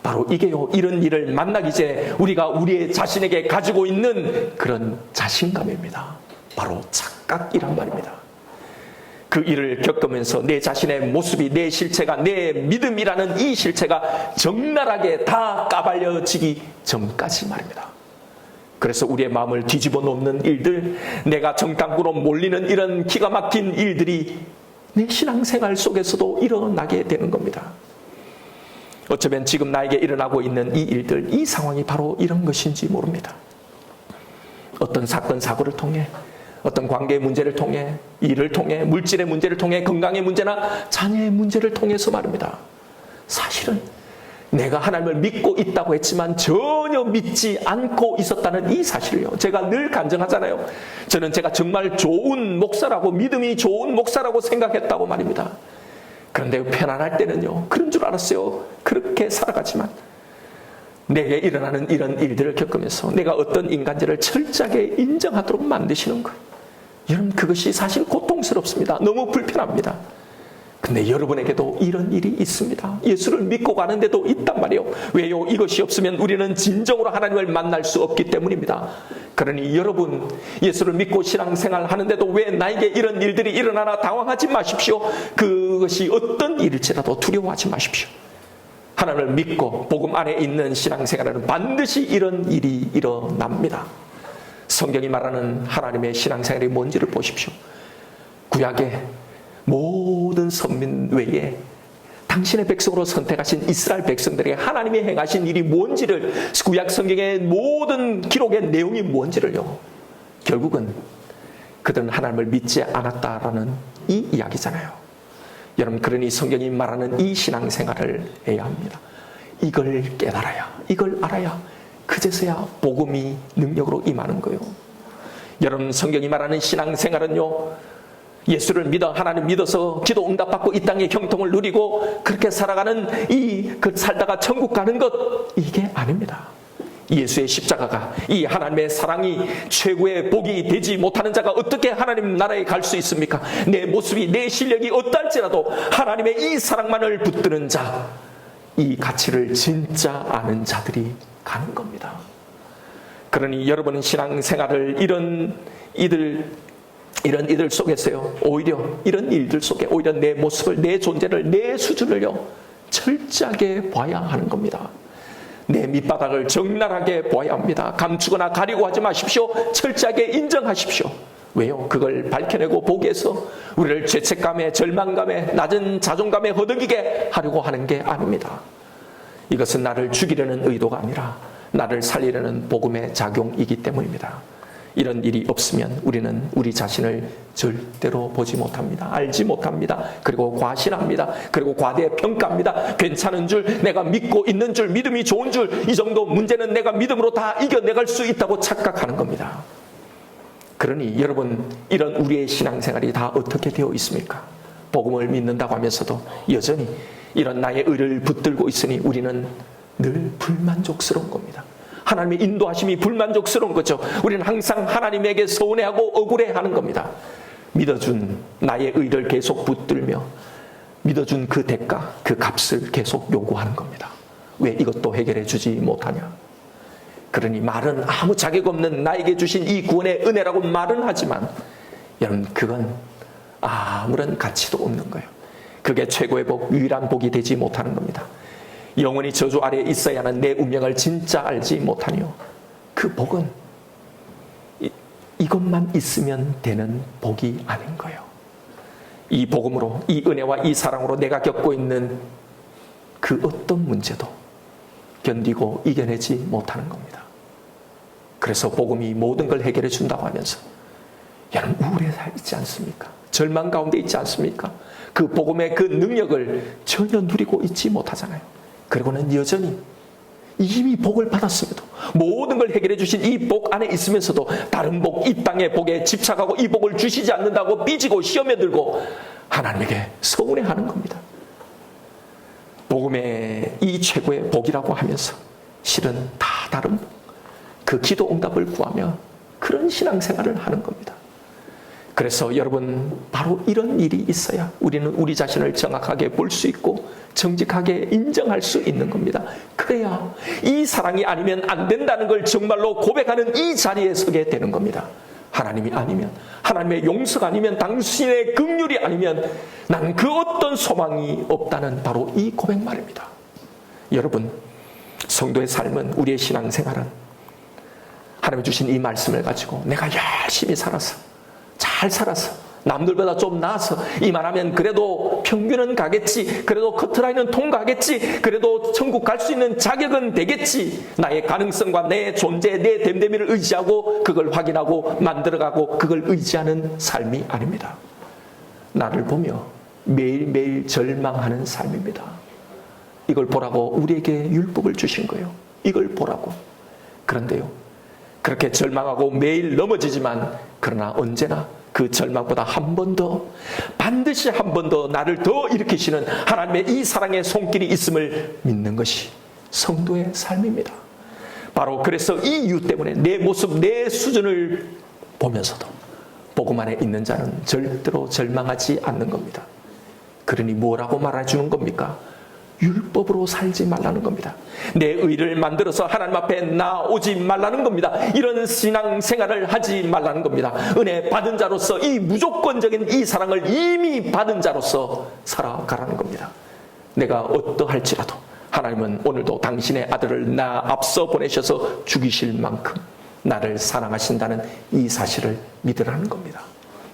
바로 이게요, 이런 일을 만나기 전에 우리가 우리의 자신에게 가지고 있는 그런 자신감입니다. 바로 착각이란 말입니다. 그 일을 겪으면서 내 자신의 모습이, 내 실체가, 내 믿음이라는 이 실체가 적나라하게 다 까발려지기 전까지 말입니다. 그래서 우리의 마음을 뒤집어 놓는 일들, 내가 정탐구로 몰리는 이런 기가 막힌 일들이 내 신앙생활 속에서도 일어나게 되는 겁니다. 어쩌면 지금 나에게 일어나고 있는 이 일들, 이 상황이 바로 이런 것인지 모릅니다. 어떤 사건, 사고를 통해, 어떤 관계의 문제를 통해, 일을 통해, 물질의 문제를 통해, 건강의 문제나 자녀의 문제를 통해서 말입니다. 사실은 내가 하나님을 믿고 있다고 했지만 전혀 믿지 않고 있었다는 이 사실을요, 제가 늘 간증하잖아요. 저는 제가 정말 좋은 목사라고, 믿음이 좋은 목사라고 생각했다고 말입니다. 그런데 편안할 때는요, 그런 줄 알았어요. 그렇게 살아가지만 내게 일어나는 이런 일들을 겪으면서 내가 어떤 인간들을 철저하게 인정하도록 만드시는 거예요. 여러분, 그것이 사실 고통스럽습니다. 너무 불편합니다. 근데 여러분에게도 이런 일이 있습니다. 예수를 믿고 가는데도 있단 말이에요. 왜요? 이것이 없으면 우리는 진정으로 하나님을 만날 수 없기 때문입니다. 그러니 여러분, 예수를 믿고 신앙생활 하는데도 왜 나에게 이런 일들이 일어나나 당황하지 마십시오. 그것이 어떤 일일지라도 두려워하지 마십시오. 하나님을 믿고 복음 안에 있는 신앙생활은 반드시 이런 일이 일어납니다. 성경이 말하는 하나님의 신앙생활이 뭔지를 보십시오. 구약의 모든 선민 외에 당신의 백성으로 선택하신 이스라엘 백성들에게 하나님이 행하신 일이 뭔지를, 구약 성경의 모든 기록의 내용이 뭔지를요, 결국은 그들은 하나님을 믿지 않았다라는 이 이야기잖아요. 여러분, 그러니 성경이 말하는 이 신앙생활을 해야 합니다. 이걸 깨달아야, 이걸 알아야 그제서야 복음이 능력으로 임하는 거예요. 여러분, 성경이 말하는 신앙생활은요, 예수를 믿어 하나님 믿어서 기도 응답받고 이 땅의 형통을 누리고 그렇게 살아가는 그 살다가 천국 가는 것, 이게 아닙니다. 예수의 십자가가, 이 하나님의 사랑이 최고의 복이 되지 못하는 자가 어떻게 하나님 나라에 갈 수 있습니까? 내 모습이, 내 실력이 어떨지라도 하나님의 이 사랑만을 붙드는 자, 이 가치를 진짜 아는 자들이 가는 겁니다. 그러니 여러분은 신앙생활을 이런 이들 속에서요, 오히려 이런 일들 속에 오히려 내 모습을, 내 존재를, 내 수준을요 철저하게 봐야 하는 겁니다. 내 밑바닥을 적나라하게 보아야 합니다. 감추거나 가리고 하지 마십시오. 철저하게 인정하십시오. 왜요? 그걸 밝혀내고 보기 위해서 우리를 죄책감에, 절망감에, 낮은 자존감에 허덕이게 하려고 하는 게 아닙니다. 이것은 나를 죽이려는 의도가 아니라 나를 살리려는 복음의 작용이기 때문입니다. 이런 일이 없으면 우리는 우리 자신을 절대로 보지 못합니다. 알지 못합니다. 그리고 과신합니다. 그리고 과대평가합니다. 괜찮은 줄, 내가 믿고 있는 줄, 믿음이 좋은 줄, 이 정도 문제는 내가 믿음으로 다 이겨내갈 수 있다고 착각하는 겁니다. 그러니 여러분, 이런 우리의 신앙생활이 다 어떻게 되어 있습니까? 복음을 믿는다고 하면서도 여전히 이런 나의 의를 붙들고 있으니 우리는 늘 불만족스러운 겁니다. 하나님의 인도하심이 불만족스러운 거죠. 우리는 항상 하나님에게 서운해하고 억울해하는 겁니다. 믿어준 나의 의를 계속 붙들며 믿어준 그 대가, 그 값을 계속 요구하는 겁니다. 왜 이것도 해결해 주지 못하냐? 그러니 말은 아무 자격 없는 나에게 주신 이 구원의 은혜라고 말은 하지만 여러분, 그건 아무런 가치도 없는 거예요. 그게 최고의 복, 유일한 복이 되지 못하는 겁니다. 영원히 저주 아래에 있어야 하는 내 운명을 진짜 알지 못하니요, 그 복은 이것만 있으면 되는 복이 아닌 거예요. 이 복음으로, 이 은혜와 이 사랑으로 내가 겪고 있는 그 어떤 문제도 견디고 이겨내지 못하는 겁니다. 그래서 복음이 모든 걸 해결해 준다고 하면서 여러분, 우울해 있지 않습니까? 절망 가운데 있지 않습니까? 그 복음의 그 능력을 전혀 누리고 있지 못하잖아요. 그리고는 여전히 이미 복을 받았음에도, 모든 걸 해결해 주신 이 복 안에 있으면서도 다른 복, 이 땅의 복에 집착하고 이 복을 주시지 않는다고 삐지고 시험에 들고 하나님에게 서운해하는 겁니다. 복음의 이 최고의 복이라고 하면서 실은 다 다른 복, 그 기도 응답을 구하며 그런 신앙생활을 하는 겁니다. 그래서 여러분, 바로 이런 일이 있어야 우리는 우리 자신을 정확하게 볼 수 있고 정직하게 인정할 수 있는 겁니다. 그래야 이 사랑이 아니면 안 된다는 걸 정말로 고백하는 이 자리에 서게 되는 겁니다. 하나님이 아니면, 하나님의 용서가 아니면, 당신의 긍휼이 아니면 나는 그 어떤 소망이 없다는 바로 이 고백 말입니다. 여러분, 성도의 삶은, 우리의 신앙생활은 하나님이 주신 이 말씀을 가지고 내가 열심히 살아서, 잘 살아서, 남들보다 좀 나아서 이만하면 그래도 평균은 가겠지, 그래도 커트라인은 통과하겠지, 그래도 천국 갈 수 있는 자격은 되겠지, 나의 가능성과 내 존재, 내 됨됨이를 의지하고 그걸 확인하고 만들어가고 그걸 의지하는 삶이 아닙니다. 나를 보며 매일매일 절망하는 삶입니다. 이걸 보라고 우리에게 율법을 주신 거예요. 이걸 보라고. 그런데요, 그렇게 절망하고 매일 넘어지지만 그러나 언제나 그 절망보다 한 번 더, 반드시 한 번 더 나를 더 일으키시는 하나님의 이 사랑의 손길이 있음을 믿는 것이 성도의 삶입니다. 바로 그래서 이 이유 때문에 내 모습, 내 수준을 보면서도 복음 안에 있는 자는 절대로 절망하지 않는 겁니다. 그러니 뭐라고 말해주는 겁니까? 율법으로 살지 말라는 겁니다. 내 의를 만들어서 하나님 앞에 나오지 말라는 겁니다. 이런 신앙생활을 하지 말라는 겁니다. 은혜 받은 자로서 이 무조건적인 이 사랑을 이미 받은 자로서 살아가라는 겁니다. 내가 어떠할지라도 하나님은 오늘도 당신의 아들을 나 앞서 보내셔서 죽이실 만큼 나를 사랑하신다는 이 사실을 믿으라는 겁니다.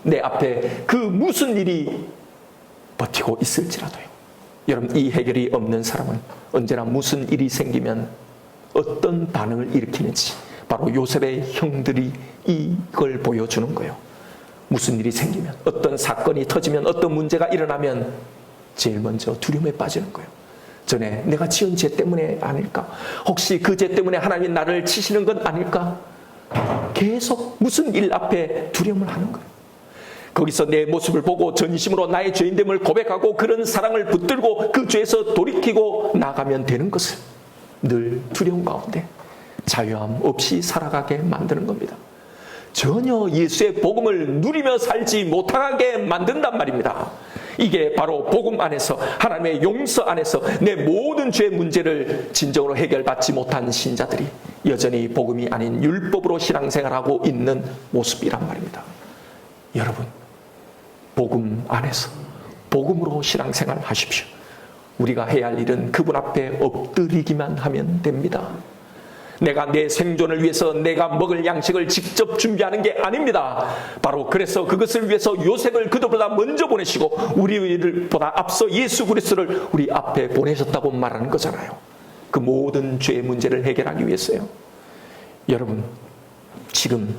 내 앞에 그 무슨 일이 버티고 있을지라도요. 여러분, 이 해결이 없는 사람은 언제나 무슨 일이 생기면 어떤 반응을 일으키는지 바로 요셉의 형들이 이걸 보여주는 거예요. 무슨 일이 생기면, 어떤 사건이 터지면, 어떤 문제가 일어나면 제일 먼저 두려움에 빠지는 거예요. 전에 내가 지은 죄 때문에 아닐까? 혹시 그 죄 때문에 하나님이 나를 치시는 건 아닐까? 계속 무슨 일 앞에 두려움을 하는 거예요. 거기서 내 모습을 보고 전심으로 나의 죄인됨을 고백하고 그런 사랑을 붙들고 그 죄에서 돌이키고 나가면 되는 것을 늘 두려움 가운데 자유함 없이 살아가게 만드는 겁니다. 전혀 예수의 복음을 누리며 살지 못하게 만든단 말입니다. 이게 바로 복음 안에서 하나님의 용서 안에서 내 모든 죄 문제를 진정으로 해결받지 못한 신자들이 여전히 복음이 아닌 율법으로 신앙생활하고 있는 모습이란 말입니다. 여러분, 복음 안에서 복음으로 신앙생활 하십시오. 우리가 해야 할 일은 그분 앞에 엎드리기만 하면 됩니다. 내가 내 생존을 위해서 내가 먹을 양식을 직접 준비하는 게 아닙니다. 바로 그래서 그것을 위해서 요셉을 그들보다 먼저 보내시고 우리보다 앞서 예수 그리스도를 우리 앞에 보내셨다고 말하는 거잖아요. 그 모든 죄의 문제를 해결하기 위해서요. 여러분, 지금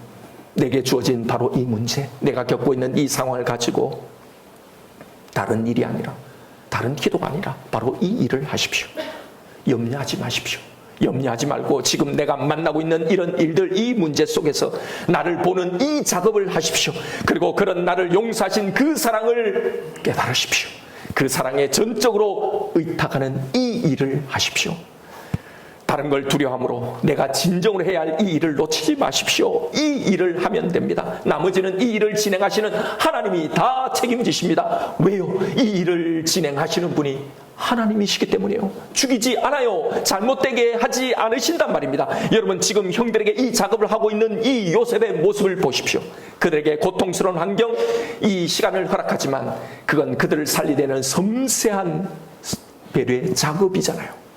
내게 주어진 바로 이 문제, 내가 겪고 있는 이 상황을 가지고 다른 일이 아니라, 다른 기도가 아니라 바로 이 일을 하십시오. 염려하지 마십시오. 염려하지 말고 지금 내가 만나고 있는 이런 일들, 이 문제 속에서 나를 보는 이 작업을 하십시오. 그리고 그런 나를 용서하신 그 사랑을 깨달으십시오. 그 사랑에 전적으로 의탁하는 이 일을 하십시오. 다른 걸 두려워함으로 내가 진정으로 해야 할 이 일을 놓치지 마십시오. 이 일을 하면 됩니다. 나머지는 이 일을 진행하시는 하나님이 다 책임지십니다. 왜요? 이 일을 진행하시는 분이 하나님이시기 때문이에요. 죽이지 않아요. 잘못되게 하지 않으신단 말입니다. 여러분, 지금 형들에게 이 작업을 하고 있는 이 요셉의 모습을 보십시오. 그들에게 고통스러운 환경, 이 시간을 허락하지만 그건 그들을 살리려는 섬세한 배려의 작업이잖아요.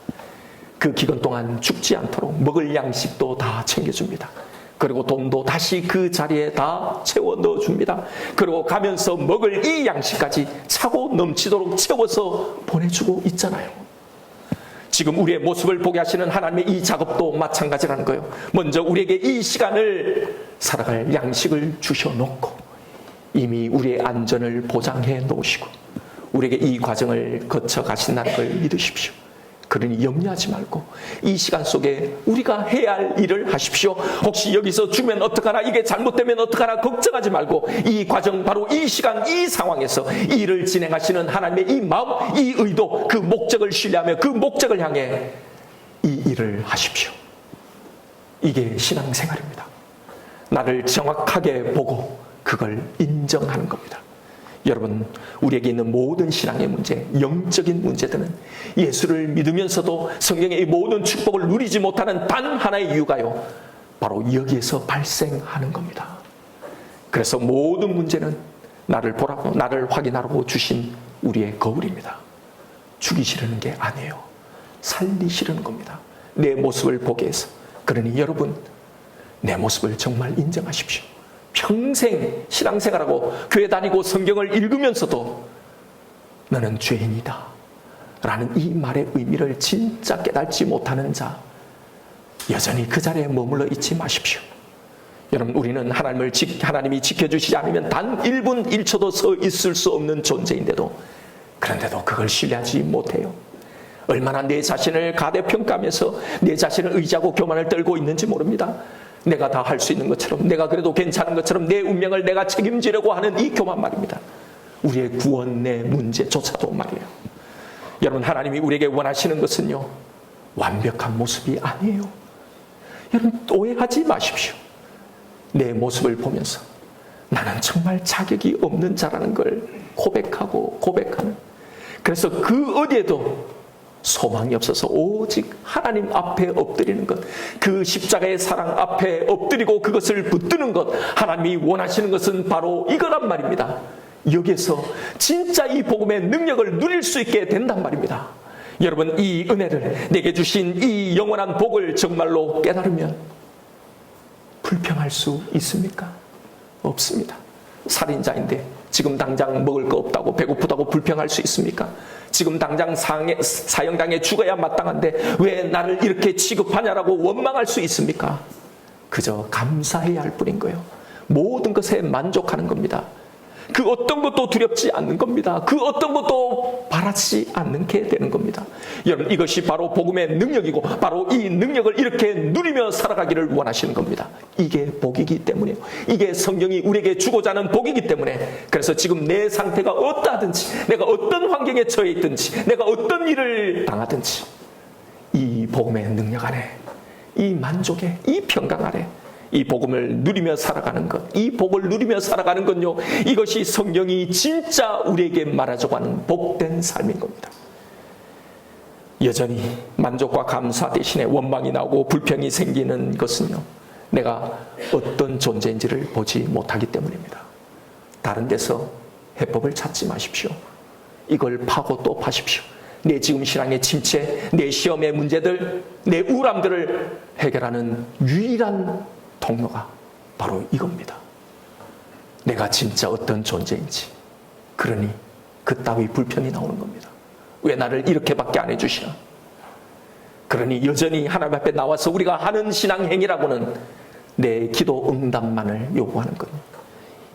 그 기간 동안 죽지 않도록 먹을 양식도 다 챙겨줍니다. 그리고 돈도 다시 그 자리에 다 채워 넣어줍니다. 그리고 가면서 먹을 이 양식까지 차고 넘치도록 채워서 보내주고 있잖아요. 지금 우리의 모습을 보게 하시는 하나님의 이 작업도 마찬가지라는 거예요. 먼저 우리에게 이 시간을 살아갈 양식을 주셔놓고 이미 우리의 안전을 보장해 놓으시고 우리에게 이 과정을 거쳐 가신다는 걸 믿으십시오. 그러니 염려하지 말고 이 시간 속에 우리가 해야 할 일을 하십시오. 혹시 여기서 죽으면 어떡하나, 이게 잘못되면 어떡하나 걱정하지 말고 이 과정, 바로 이 시간, 이 상황에서 이 일을 진행하시는 하나님의 이 마음, 이 의도, 그 목적을 신뢰하며 그 목적을 향해 이 일을 하십시오. 이게 신앙생활입니다. 나를 정확하게 보고 그걸 인정하는 겁니다. 여러분, 우리에게 있는 모든 신앙의 문제, 영적인 문제들은 예수를 믿으면서도 성경의 이 모든 축복을 누리지 못하는 단 하나의 이유가요, 바로 여기에서 발생하는 겁니다. 그래서 모든 문제는 나를 보라고, 나를 확인하라고 주신 우리의 거울입니다. 죽이시려는 게 아니에요. 살리시려는 겁니다. 내 모습을 보게 해서. 그러니 여러분, 내 모습을 정말 인정하십시오. 평생 신앙생활하고 교회 다니고 성경을 읽으면서도 너는 죄인이다 라는 이 말의 의미를 진짜 깨닫지 못하는 자, 여전히 그 자리에 머물러 있지 마십시오. 여러분, 우리는 하나님이 지켜주시지 않으면 단 1분 1초도 서 있을 수 없는 존재인데도, 그런데도 그걸 신뢰하지 못해요. 얼마나 내 자신을 가대평가하면서 내 자신을 의지하고 교만을 떨고 있는지 모릅니다. 내가 다 할 수 있는 것처럼, 내가 그래도 괜찮은 것처럼 내 운명을 내가 책임지려고 하는 이 교만 말입니다. 우리의 구원의 문제조차도 말이에요. 여러분, 하나님이 우리에게 원하시는 것은요, 완벽한 모습이 아니에요. 여러분, 오해하지 마십시오. 내 모습을 보면서 나는 정말 자격이 없는 자라는 걸 고백하는, 그래서 그 어디에도 소망이 없어서 오직 하나님 앞에 엎드리는 것, 그 십자가의 사랑 앞에 엎드리고 그것을 붙드는 것, 하나님이 원하시는 것은 바로 이거란 말입니다. 여기에서 진짜 이 복음의 능력을 누릴 수 있게 된단 말입니다. 여러분, 이 은혜를, 내게 주신 이 영원한 복을 정말로 깨달으면 불평할 수 있습니까? 없습니다. 살인자인데 지금 당장 먹을 거 없다고, 배고프다고 불평할 수 있습니까? 지금 당장 사형당해 죽어야 마땅한데 왜 나를 이렇게 취급하냐라고 원망할 수 있습니까? 그저 감사해야 할 뿐인 거예요. 모든 것에 만족하는 겁니다. 그 어떤 것도 두렵지 않는 겁니다. 그 어떤 것도 바라지 않게 되는 겁니다. 여러분, 이것이 바로 복음의 능력이고 바로 이 능력을 이렇게 누리며 살아가기를 원하시는 겁니다. 이게 복이기 때문이에요. 이게 성경이 우리에게 주고자 하는 복이기 때문에, 그래서 지금 내 상태가 어떠하든지, 내가 어떤 환경에 처해 있든지, 내가 어떤 일을 당하든지, 이 복음의 능력 안에, 이 만족의 이 평강 안에 이 복음을 누리며 살아가는 것, 이 복을 누리며 살아가는 건요, 이것이 성경이 진짜 우리에게 말하자고 하는 복된 삶인 겁니다. 여전히 만족과 감사 대신에 원망이 나오고 불평이 생기는 것은요, 내가 어떤 존재인지를 보지 못하기 때문입니다. 다른 데서 해법을 찾지 마십시오. 이걸 파고 또 파십시오. 내 지금 신앙의 침체, 내 시험의 문제들, 내 우울함들을 해결하는 유일한 통로가 바로 이겁니다. 내가 진짜 어떤 존재인지. 그러니 그따위 불평이 나오는 겁니다. 왜 나를 이렇게밖에 안 해주시나? 그러니 여전히 하나님 앞에 나와서 우리가 하는 신앙 행위라고는 내 기도 응답만을 요구하는 거예요.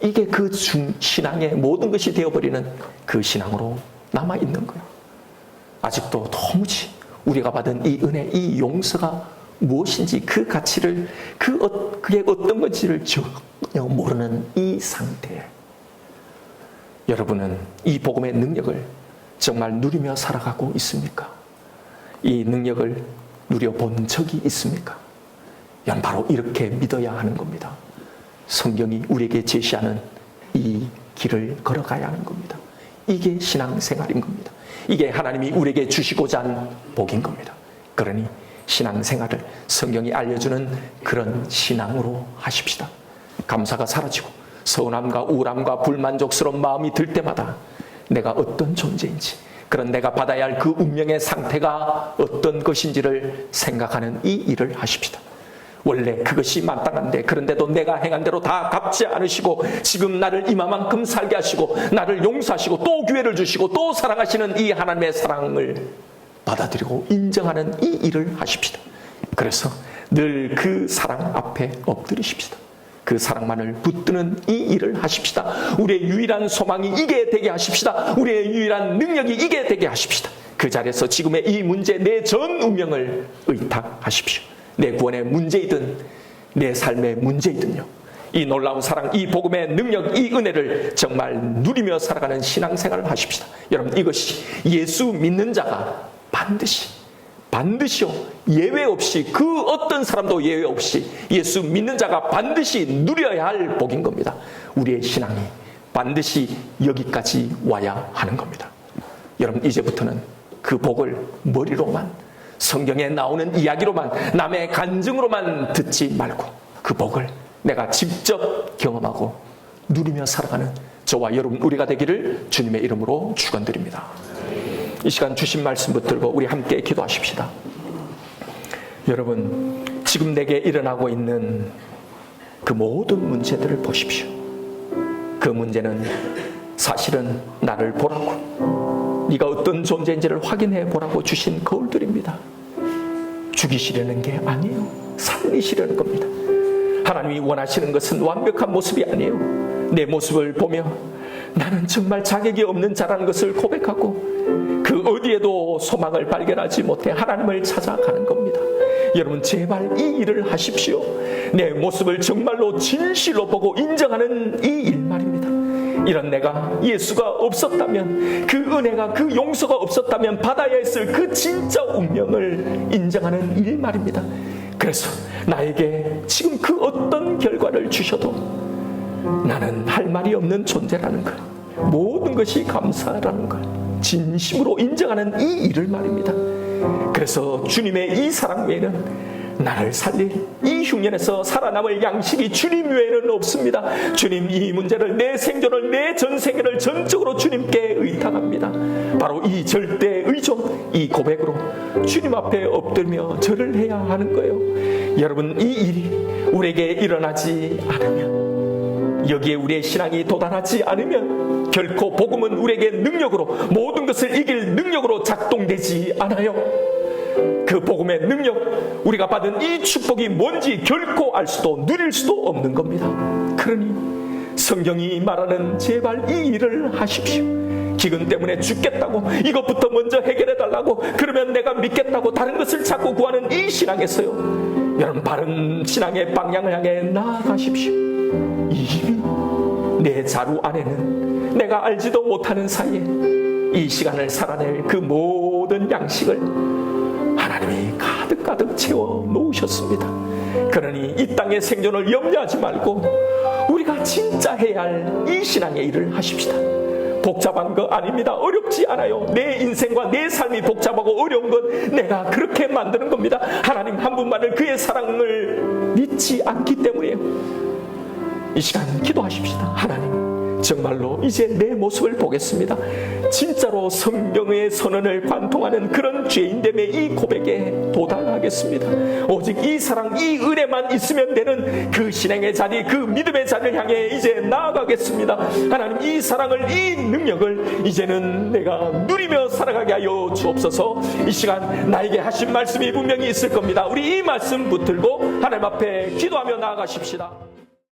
이게 그 신앙의 모든 것이 되어버리는 그 신앙으로 남아있는 거예요. 아직도 도무지 우리가 받은 이 은혜, 이 용서가 무엇인지 그 가치를, 그게 어떤 건지를 전혀 모르는 이 상태에 여러분은 이 복음의 능력을 정말 누리며 살아가고 있습니까? 이 능력을 누려본 적이 있습니까? 여러분, 바로 이렇게 믿어야 하는 겁니다. 성경이 우리에게 제시하는 이 길을 걸어가야 하는 겁니다. 이게 신앙생활인 겁니다. 이게 하나님이 우리에게 주시고자 하는 복인 겁니다. 그러니 신앙생활을 성경이 알려주는 그런 신앙으로 하십시다. 감사가 사라지고 서운함과 우울함과 불만족스러운 마음이 들 때마다 내가 어떤 존재인지, 그런 내가 받아야 할 그 운명의 상태가 어떤 것인지를 생각하는 이 일을 하십시다. 원래 그것이 마땅한데, 그런데도 내가 행한 대로 다 갚지 않으시고 지금 나를 이만큼 살게 하시고 나를 용서하시고 또 기회를 주시고 또 사랑하시는 이 하나님의 사랑을 받아들이고 인정하는 이 일을 하십시다. 그래서 늘 그 사랑 앞에 엎드리십시다. 그 사랑만을 붙드는 이 일을 하십시다. 우리의 유일한 소망이 이게 되게 하십시다. 우리의 유일한 능력이 이게 되게 하십시다. 그 자리에서 지금의 이 문제, 내 전 운명을 의탁하십시오. 내 구원의 문제이든 내 삶의 문제이든요, 이 놀라운 사랑, 이 복음의 능력, 이 은혜를 정말 누리며 살아가는 신앙생활을 하십시다. 여러분, 이것이 예수 믿는 자가 반드시요, 예외 없이, 그 어떤 사람도 예외 없이 예수 믿는 자가 반드시 누려야 할 복인 겁니다. 우리의 신앙이 반드시 여기까지 와야 하는 겁니다. 여러분, 이제부터는 그 복을 머리로만, 성경에 나오는 이야기로만, 남의 간증으로만 듣지 말고 그 복을 내가 직접 경험하고 누리며 살아가는 저와 여러분, 우리가 되기를 주님의 이름으로 축원드립니다. 이 시간 주신 말씀 붙들고 우리 함께 기도하십시다. 여러분, 지금 내게 일어나고 있는 그 모든 문제들을 보십시오. 그 문제는 사실은 나를 보라고, 네가 어떤 존재인지를 확인해 보라고 주신 거울들입니다. 죽이시려는 게 아니에요. 살리시려는 겁니다. 하나님이 원하시는 것은 완벽한 모습이 아니에요. 내 모습을 보며 나는 정말 자격이 없는 자라는 것을 고백하고 그 어디에도 소망을 발견하지 못해 하나님을 찾아가는 겁니다. 여러분, 제발 이 일을 하십시오. 내 모습을 정말로 진실로 보고 인정하는 이 일 말입니다. 이런 내가 예수가 없었다면, 그 은혜가, 그 용서가 없었다면 받아야 했을 그 진짜 운명을 인정하는 일 말입니다. 그래서 나에게 지금 그 어떤 결과를 주셔도 나는 할 말이 없는 존재라는 것, 모든 것이 감사라는 것 진심으로 인정하는 이 일을 말입니다. 그래서 주님의 이 사랑 외에는 나를 살릴, 이 흉년에서 살아남을 양식이 주님 외에는 없습니다. 주님, 이 문제를, 내 생존을, 내 전생애를 전적으로 주님께 의탁합니다. 바로 이 절대 의존, 이 고백으로 주님 앞에 엎드리며 절을 해야 하는 거예요. 여러분, 이 일이 우리에게 일어나지 않으면, 여기에 우리의 신앙이 도달하지 않으면 결코 복음은 우리에게 능력으로, 모든 것을 이길 능력으로 작동되지 않아요. 그 복음의 능력, 우리가 받은 이 축복이 뭔지 결코 알 수도 누릴 수도 없는 겁니다. 그러니 성경이 말하는 제발 이 일을 하십시오. 기근 때문에 죽겠다고 이것부터 먼저 해결해 달라고 그러면 내가 믿겠다고 다른 것을 자꾸 구하는 이 신앙에서요, 여러분 바른 신앙의 방향을 향해 나아가십시오. 이미 내 자루 안에는 내가 알지도 못하는 사이에 이 시간을 살아낼 그 모든 양식을 하나님이 가득가득 채워 놓으셨습니다. 그러니 이 땅의 생존을 염려하지 말고 우리가 진짜 해야 할 이 신앙의 일을 하십시다. 복잡한 거 아닙니다. 어렵지 않아요. 내 인생과 내 삶이 복잡하고 어려운 건 내가 그렇게 만드는 겁니다. 하나님 한 분만을 그의 사랑을 믿지 않기 때문이에요. 이 시간 기도하십시다. 하나님, 정말로 이제 내 모습을 보겠습니다. 진짜로 성경의 선언을 관통하는 그런 죄인됨의 이 고백에 도달하겠습니다. 오직 이 사랑, 이 은혜만 있으면 되는 그 신앙의 자리, 그 믿음의 자리를 향해 이제 나아가겠습니다. 하나님, 이 사랑을, 이 능력을 이제는 내가 누리며 살아가게 하여 주옵소서. 이 시간 나에게 하신 말씀이 분명히 있을 겁니다. 우리 이 말씀 붙들고 하나님 앞에 기도하며 나아가십시다.